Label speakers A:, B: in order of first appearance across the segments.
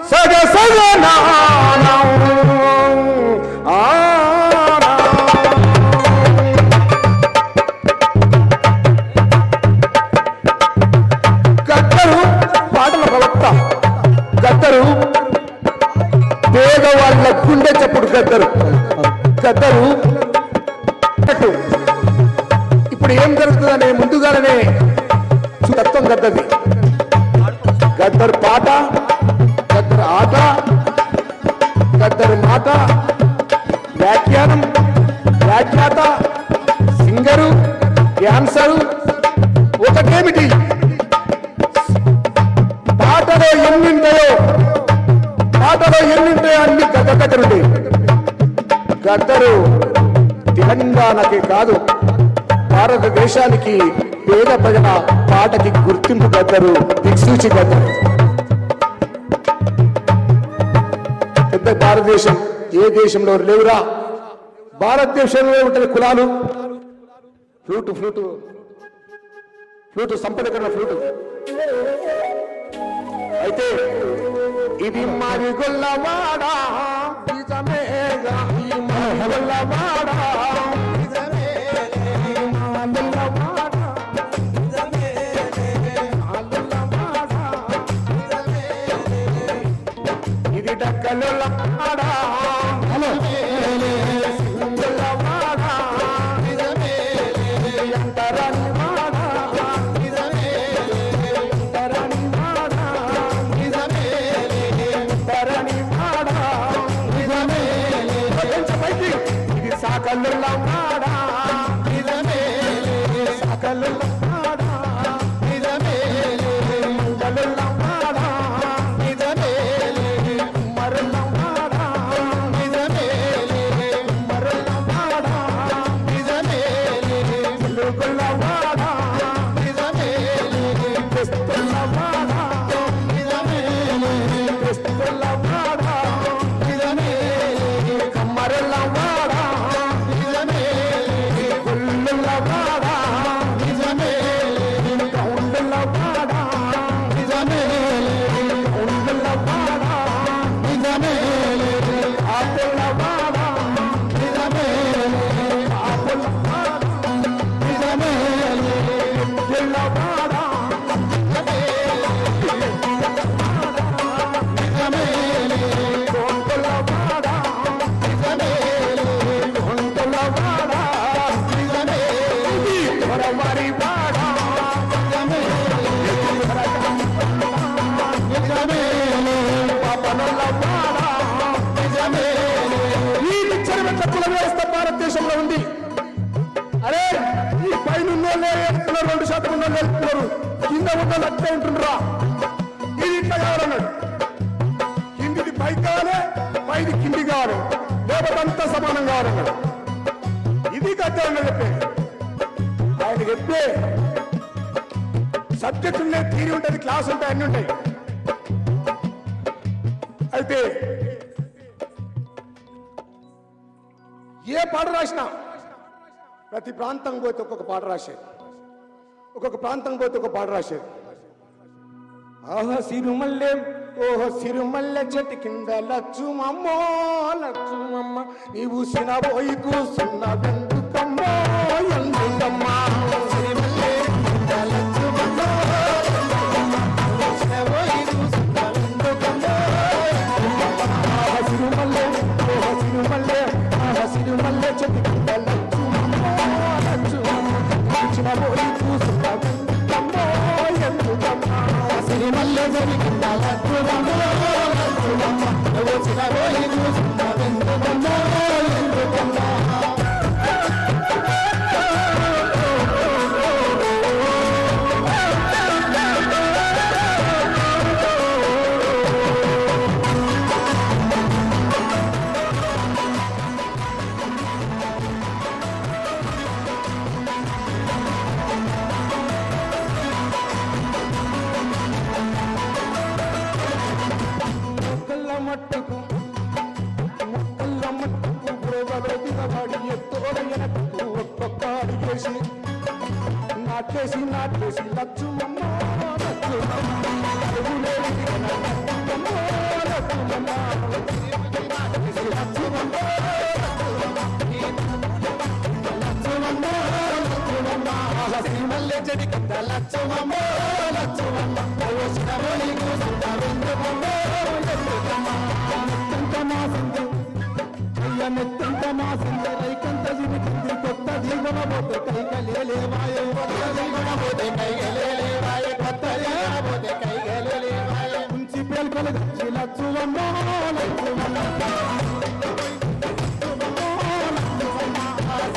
A: సగ గద్దరు పాటల ప్రవక్త, గద్దరు పేదవాళ్ళ గుండె చప్పుడు, గద్దరు గద్దరు. ఇప్పుడు ఏం జరుగుతుందనే ముందుగానే తత్వం గద్దది. గద్దరు పాట, గద్దరు ఆట, గద్దరు మాట, వ్యాఖ్యానం, వ్యాఖ్యాత, సింగరు, డాన్సరు. ఒకటేమిటి, పాటలో ఎన్నింటాయో అన్ని గద్దరుండే. గద్దరు తెలంగాణకే కాదు, భారతదేశానికి పేద ప్రజల పాటకి గుర్తింపు గద్దరు, దిక్సూచి గద్దరు. పెద్ద భారతదేశం ఏ దేశంలో లేవురా. భారతదేశంలో ఉంటే కులాలు, ఫ్లూటు ఫ్లూటు ఫ్లూటు సంపద కన్నా ఫ్లూటు. అయితే ఇది మరి గొల్లవాడా, నిజమేగా ఈ మరి గొల్లవాడా, ఇది డక్కలుల్లవాడా, సాకలుల్లవాడా, సాకలుల్లవాడా, మంగళుల్లవాడా, మరుల్లవాడా, మరుల్లవాడా, తెలుగుల్లవాడా, క్రిస్తుల్లవాడా, క్రిస్తుల్లవాడా, కమ్మరుల్లవాడా, భారతదేశంలో ఉంది. అరే ఈ పైన నేర్పుతున్నారు, 2% ఉన్న నేర్పుతున్నారు, కింద ఉన్న లక్ష ఉంటుండ్రా. ఇది ఇట్లా కావాలన్నాడు. కిందిది పైకి కావాలి, పైది కింది కావాలి, లేకపోతే అంతా సమానం కావాలన్నాడు. ఇది గద్దరన్న చెప్పే. ఆయన చెప్పే సబ్జెక్ట్ ఉన్నాయి, థియరీ ఉంటుంది, క్లాస్ ఉంటాయి, అన్ని ఉంటాయి. అయితే ఏ పాట రాసినా ప్రతి ప్రాంతం పోతే ఒక్కొక్క పాట రాసేది, ఒక్కొక్క ప్రాంతం పోతే ఒక పాట రాసేది. ఆహా సిరుమల్లె ఓహో సిరుమల్లె చెట్టు కింద లచ్చుమమ్మో లచ్చుమమ్మ, నీవు సినబోయి కూసున్నదెందుకమ్మో ఎందుకమ్మా, సిరుమల్లె చెట్టు కింద లచ్చుమమ్మో లచ్చుమమ్మ, సినబోయి కూసున్నదెందుకమ్మో ఎందుకమ్మా, సిరిమల్లె చెట్టు కింద లచ్చుమమ్మో లచ్చుమమ్మ, నువ్వు సినబోయి కూసున్నదెందుకమ్మో ఎందుకమ్మా. నాటేసి లచ్చుమమ్మ లచ్చుమమ్మ,
B: శ్రీమల్లె చెడి కింద లచ్చమ్మ లచ్చమ్మ నెత్తంత మాసింది రైకంత జిరికింది కొత్త జీవన పోతే కైగలేవాయే కొత్త జీవన పోతే కైగలేవాయే కొత్త జీవన పోతే కైగలేవాయే ఉంచి పేల్కొలు తెచ్చి లచ్చువమ్మ లచ్చువమ్మ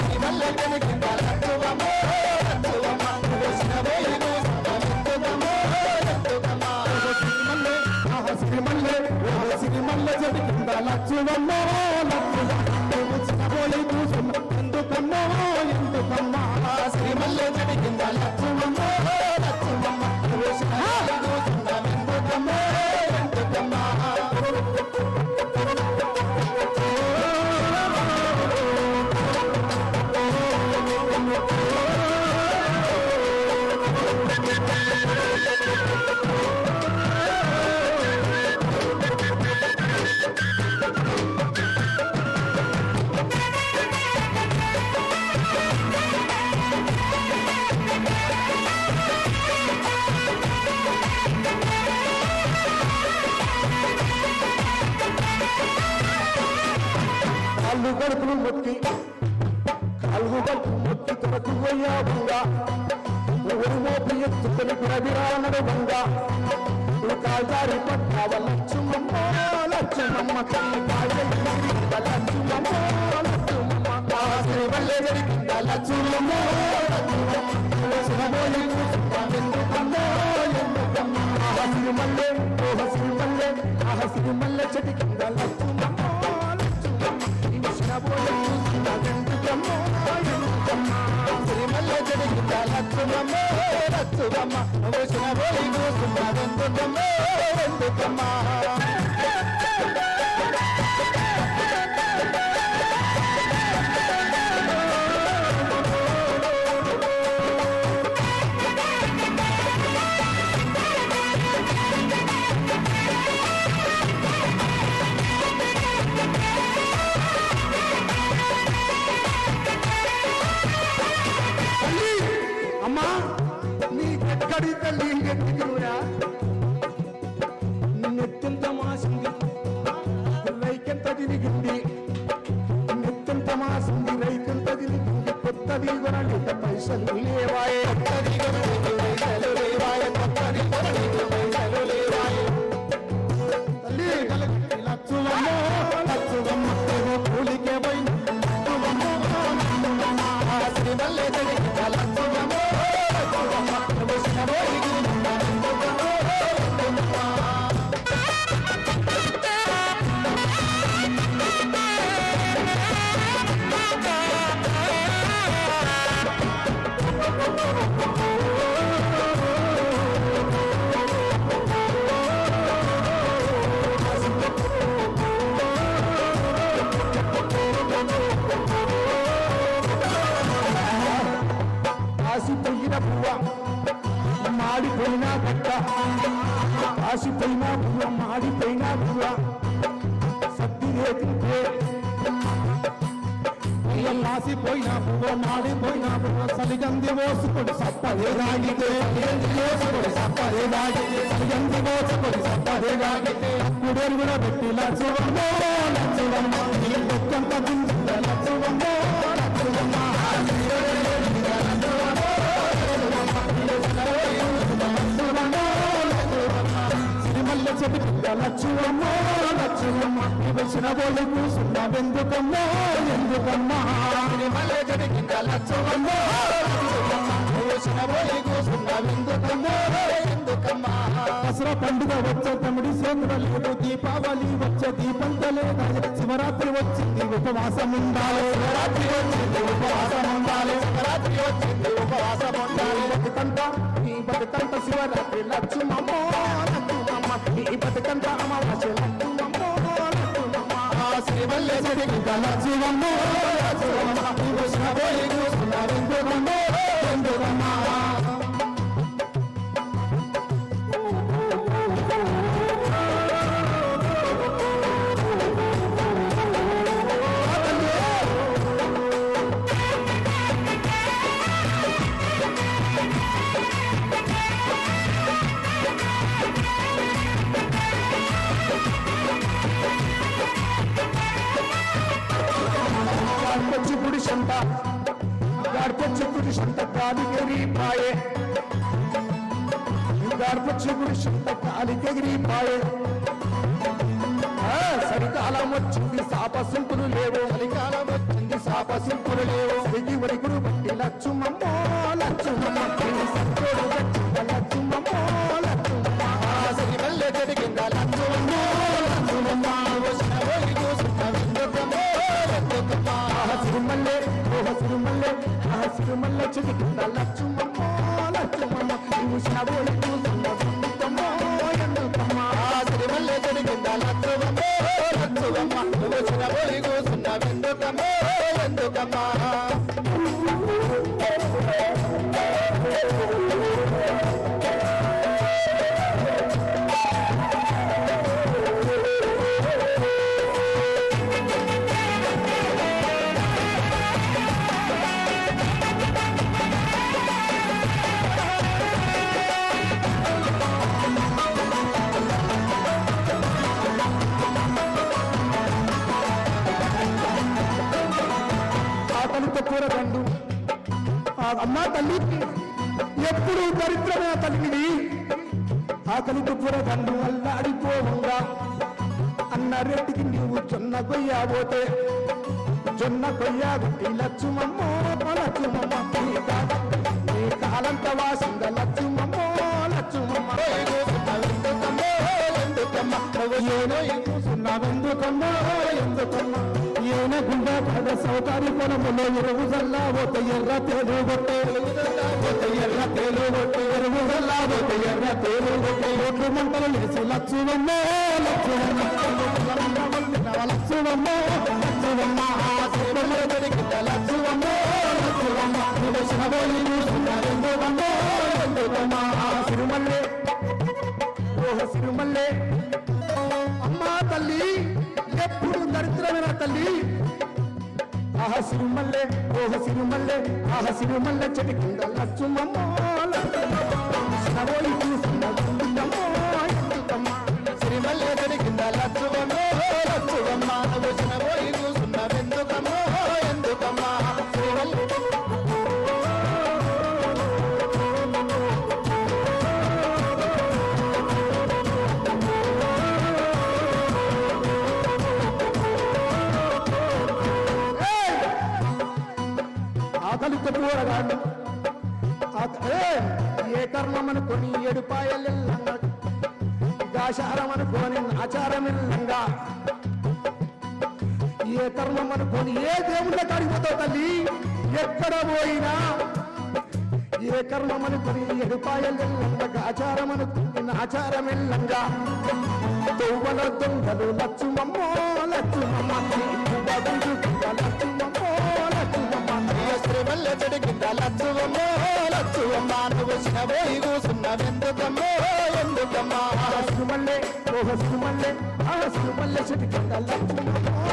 B: శ్రీమల్లె చెడి కింద లచ్చువమ్మ లచ్చువమ్మ శ్రీమల్లె చెడి కింద లచ్చువమ్మ పోలి కూసున్న ఎందుకమ్మా ఎందుకమ్మా శ్రీమల్లె చెడి కింద లచ్చువమ్మ లచ్చువమ్మ కూసున్న ఎందుకమ్మా ఎందుకమ్మా
A: కాళ్ళు గడుపులు మొక్కి తొరకు పోయావుగా ఊరు మోపి ఎత్తుకొని ప్రవిరానడు వంగా కాజారి పట్టావ లచ్చుమమ్మ లచ్చుమమ్మ కళ్ళు కాజమ్మ లచ్చుమమ్మ లచ్చుమమ్మ శ్రీమల్లె చెడి కింద లచ్చుమమ్మ లచ్చుమమ్మ శ్రీమల్లె ఓహ శ్రీమల్లె ఆహ శ్రీమల్లె చెడి కింద లచ్చుమమ్మ శ్రీమల్లె చెడి కింద లచ్చువమ్మ లచ్చువమ్మ వచ్చిన పోయి కూసున్నదెందుకమ్మ ఎందుకమ్మ అమ్మా నీకెక్కడి తల్లి ఎత్తికిరా నెత్తింత మాసింది రైకెంత తిరిగింది నెత్తింత మాసింది రైకెంత తిరిగింది కొత్తది కొనలేక పైసలు లేవాయే కొత్తది కొనలేక పైసలు లేవాయే కొత్తది కొనలేక పైసలు లేవాయే తల్లి లచ్చువమ్మ లచ్చువమ్మ కూలికే పోయి శ్రీమల్లె చెడి కింద లచ్చువమ్మ ఆసిపోయిన పువ్వ మాడిపోయిన గట్ట ఆసిపోయిన పువ్వ మాడిపోయిన పువ్వ సత్తి రేతింటే మాసిపోయిన పువ్వ మాడిపోయిన పువ్వ సలిగంది మోసుకొని సప్పదే రాగితే మోసుకొని సప్పదే రాగితే సలిగంది మోసుకొని సప్పదే రాగితే కుడేరు కూడా పెట్టి లచ్చువమ్మ లచ్చువమ్మ ఒక్కంత గుంజ లచ్చువమ్మ లచ్చువమ్మ శ్రీమల్లె చెడి కింద లచ్చువమ్మ లచ్చువమ్మ వచ్చిన పోలి కూసున్నావెందుకమ్మా ఎందుకమ్మా శ్రీమల్లె చెడి కింద లచ్చువమ్మ వచ్చిన పోలి కూసున్నావెందుకమ్మా ఎందుకమ్మా దసరా పండుగ వచ్చే తమిడి సేంద్ర లేదు దీపావళి వచ్చే దీపంత లేదా శివరాత్రి వచ్చింది ఉపవాసం ఉండాలి శివరాత్రి వచ్చింది ఉపవాసం ఉండాలి శివరాత్రి వచ్చింది ఉపవాసం ఉండాలి బతుకంత ఈ బతుకంత శివరాత్రి లచ్చుమమ్మ లచ్చుమమ్మ ఈ బతుకంత అమావాస్య లచ్చుమమ్మ లచ్చుమమ్మ శ్రీమల్లె చెడి కింద లచ్చువమ్మ లచ్చువమ్మ వచ్చిన పోయి కూసున్నావెందుకమ్మ ఎందుకమ్మ సంత గాడిపచ్చి గుడి సంత గాలికెగిరిపాయే గాడిపచ్చి గుడి సంత గాలికెగిరిపాయే చలికాలం వచ్చింది సాపసింపులు లేవు చలికాలం వచ్చింది సాపసింపులు లేవు వెగి వరికుడు బట్టి లచ్చుమమ్మో లచ్చుమమ్మ సంతోడు లచ్చుమమ్మో లచ్చుమమ్మ సిరిమల్లె జరిగిందా లచ్చుమమ్మో లచ్చుమమ్మ సిరిమల్లె ఓహ సిరిమల్లె సిరిమల్లె చెదిగిందా లచ్చుమమ్మో లచ్చుమమ్మ నువ్వు శబోలి చూసుకున్నామో ఎందుకమ్మా సిరిమల్లె జరిగిందా లచ్చుమమ్మో లచ్చుమమ్మ నువ్వు శబోలి కూసున్నావెందుకమ్మో ఎందుకమ్మా కూరదండు అమ్మా తల్లి ఎప్పుడు దరిద్రమైన తల్లిని ఆకలితో కూరదండు అల్లాడిపోవుగా అన్న రెడ్డికి నీవు జొన్న కొయ్యాబోతే జొన్న కొయ్యాబట్టి లచ్చుమమ్మో లచ్చుమమ్మ నీ కాలంత వాసింద లచ్చుమమ్మో లచ్చుమమ్మ కూసున్నావెందుకమ్మో ఎందుకమ్మా ఏన గుండా పద సౌకారి పొలములో ఎరువు జల్లాబోతే ఎర్ర తేలు కొట్టే ఎర్ర తేలు కొట్టే ఎరువు జల్లాబోతే ఎర్ర తేలు కొట్టే ఒట్లు మంటలు లేచి లచ్చువమ్మో లచ్చువమ్మ లచ్చువమ్మో లచ్చువమ్మ లచ్చువమ్మో లచ్చువమ్మ శివబోలి ఎందుకమ్మో ఎందుకమ్మ సిరిమల్లె ఓహ సిరిమల్లె అమ్మా తల్లి ఎప్పుడు దరిద్రమైన తల్లి ఆహ సిరిమల్లె ఓహ సిరిమల్లె ఆహ సిరిమల్లె చెట్టు కింద లచ్చుమమ్మో శబోలి చూసుకున్నామో ఎందుకమ్మా సిరిమల్లె చెట్టు కింద లచ్చుమమ్మో లచ్చువమ్మ నువ్వు శబోలి చూసుకున్నావెందుకమ్మో ఎందుకమ్మా సిరిమల్లె ఆకలితో పోరగాడు ఏ కర్మమనుకొని ఏడుపాయలెల్లంగా దాశారమనుకొని ఆచారమిల్లంగా ఏ కర్మమనుకొని ఏ దేవుళ్ళ కాడిపోతావు తల్లి ఎక్కడ పోయినా ఏ కర్మమనుకొని ఏడుపాయలెల్లంగా ఆచారమనుకొని ఆచారమిల్లంగా దొంగల దొంగలు లచ్చుమమ్మో లచ్చుమమ్మ లచ్చుమమ్మో సిరిమల్లె చెట్టు కింద లచ్చువమ్మో లచ్చువమ్మ నువ్వు శబోలి కూసున్నావెందుకమ్మో ఎందుకమ్మా సిరిమల్లె ఓహ సిరిమల్లె సిరిమల్లె చెట్టు కింద లచ్చువమ్మో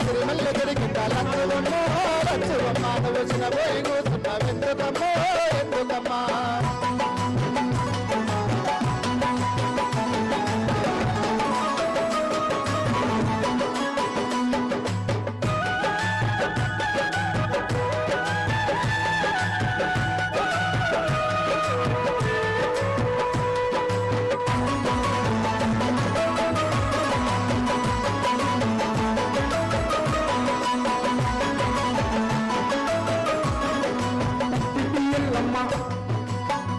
A: సిరిమల్లె చెట్టు కింద లచ్చువమ్మో లచ్చువమ్మ నువ్వు శబోలి కూసున్నావెందుకమ్మో ఎందుకమ్మా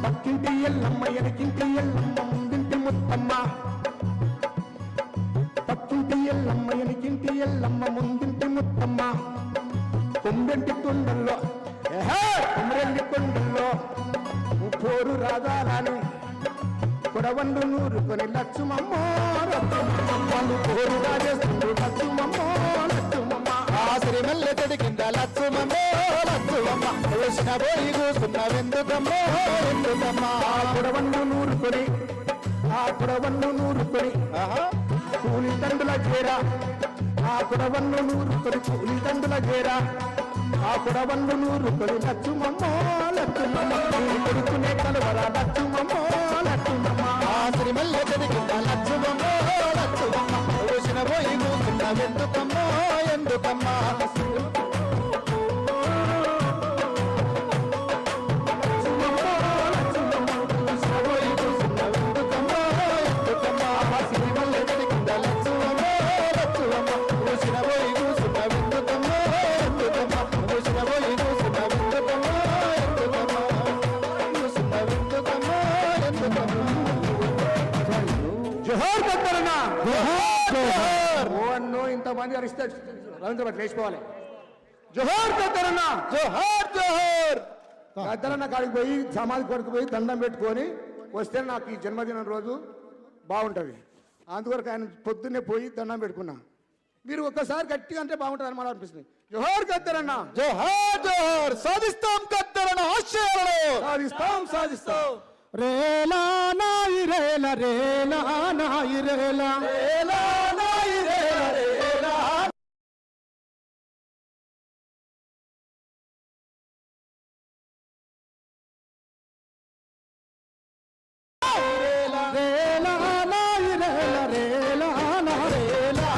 A: పక్కింటి ఎల్లమ్మ ఎనకింటి ఎల్లమ్మ ముందింటి ముత్తమ్మ పక్కింటి ఎల్లమ్మ ఎనకింటి ఎల్లమ్మ ముందింటి ముత్తమ్మ కొమ్మెంటి కొండల్లో కొమరెల్లి కొండల్లో పోరు రాగాలని కొడవండు నూరుకొని లచ్చుమమ్మో లచ్చుమమ్మ పోరు రాజేస్తుండు లచ్చుమమ్మో లచ్చుమమ్మ సిరిమల్లె చెట్టు కింద లచ్చుమమ్మో లచ్చుమమ్మ శబోలి కూసున్నావెందుకమ్మో ఎందుకమ్మా కొడవండు నూరుకొని కొడవన్ను నూరుకొని కూలి తండ్రుల చేరా ఆ కొడవన్ను నూరుకొని కూలి తండ్రుల చేరా ఆ కొడవన్ను నూరుకొని లచ్చుమమ్మో లచ్చుమమ్మ కొడుకునే కలవరా లచ్చుమమ్మో లచ్చుమమ్మ ఆ శ్రీమల్లె చెట్టు కింద లచ్చుమమ్మో లచ్చుమమ్మ పోయి
B: ఎందుకమ్మా
A: జోహార్ గద్దరన్న ఓన్నో ఇంతమంది అరిస్తే రవీంద్ర భట్ లేచిపోవాలి. జోహార్ గద్దరన్న
B: జోహార్ జోహార్
A: గద్దరన్న కాడికి పోయి సమాధి కొరకు పోయి దండం పెట్టుకొని వస్తే నాకు ఈ జన్మదినం రోజు బాగుంటుంది. అందువరకు ఆయన పొద్దున్నే పోయి దండం పెట్టుకున్నా. మీరు ఒక్కసారి గట్టిగా అంటే బాగుంటుంది అని మనం అనిపిస్తుంది. జోహార్ గద్దరన్న
B: జోహార్ జోహార్ సాధిస్తాం గద్దరన్న ఆశయాలను
A: సాధిస్తాం సాధిస్తాం.
B: రేలా నాయి రేల రేలా నాయి రేలా రేలా నాయి రేల రేలా రేలా నాయి రేల రేలా నా రేలా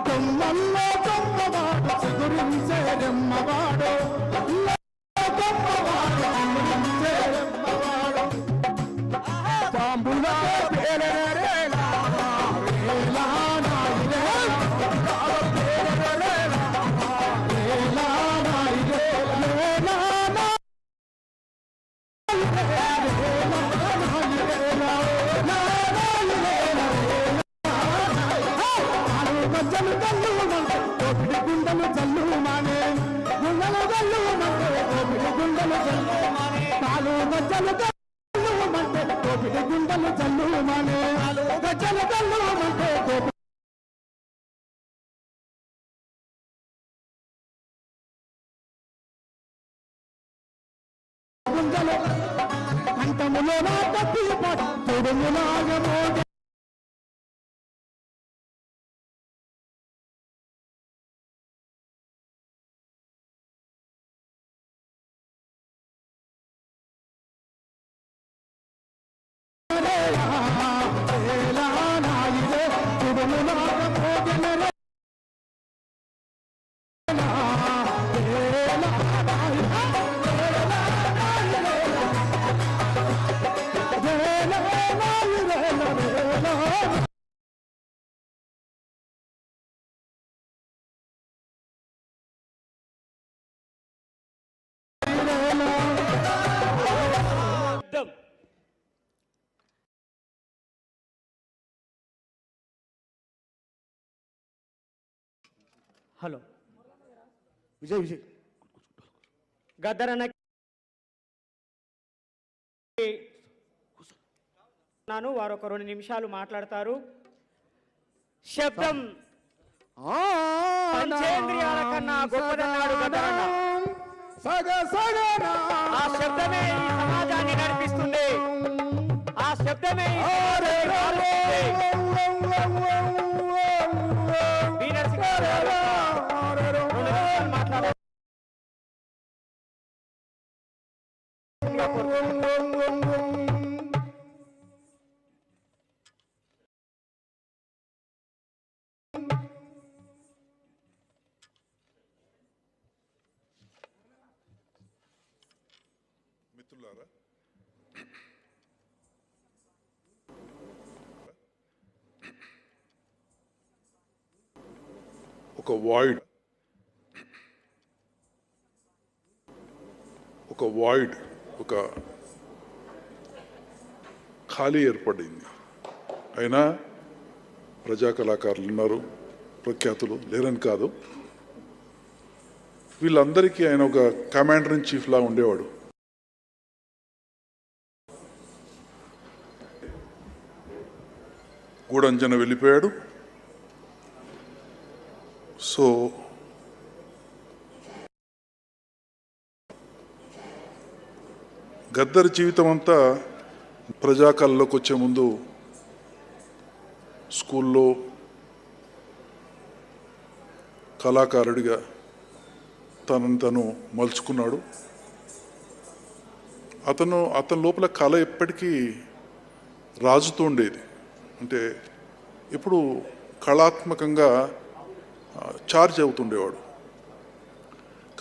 B: కొమ్మల్లో కొమ్మవాడు చిగురించే రెమ్మవాడు కొమ్మవాడు చిగురించే రెమ్మవాడు
A: పాంబులా పేలరేలా
B: రేలా నాయి రేలా రేలా నాయి రేలా గుండెలు జల్లు మానే గుండెలు జల్లు మంటే గుండెలు జల్లు మానే కాలు గజ్జలు జల్లు మంటే కోపిడి గుండెలు జల్లు మానే గజ్జలు జల్లు మంటే గుండెలు కంఠములో నా తప్పి తొడుములాగా మోగే
C: హలో
A: విజయ్ విజయ్
C: గద్దరన్న వారు ఒక 2 నిమిషాలు మాట్లాడతారు. శబ్దం పంచేంద్రియాల కన్నా గొప్పదన్నాడు గద్దరన్న. ఆ శబ్దమే ఈ సమాజాన్ని నడిపిస్తుంది. ఆ శబ్దమే మాట్లాడారు.
D: మిత్రులారా, ఒక వాయిడ్ ఒక ఖాళీ ఏర్పడింది. అయినా ప్రజా కళాకారులు ఉన్నారు, ప్రఖ్యాతులు లేరని కాదు. వీళ్ళందరికీ ఆయన ఒక కమాండర్ ఇన్ చీఫ్ లా ఉండేవాడు. గూడంజన వెళ్ళిపోయాడు. సో గద్దర్ జీవితం అంతా ప్రజాకళలోకి వచ్చే ముందు స్కూల్లో కళాకారుడిగా తనను తను మలుచుకున్నాడు. అతని లోపల కళ ఎప్పటికీ రాజుతూ ఉండేది. అంటే ఎప్పుడు కళాత్మకంగా చార్జ్ అవుతుండేవాడు.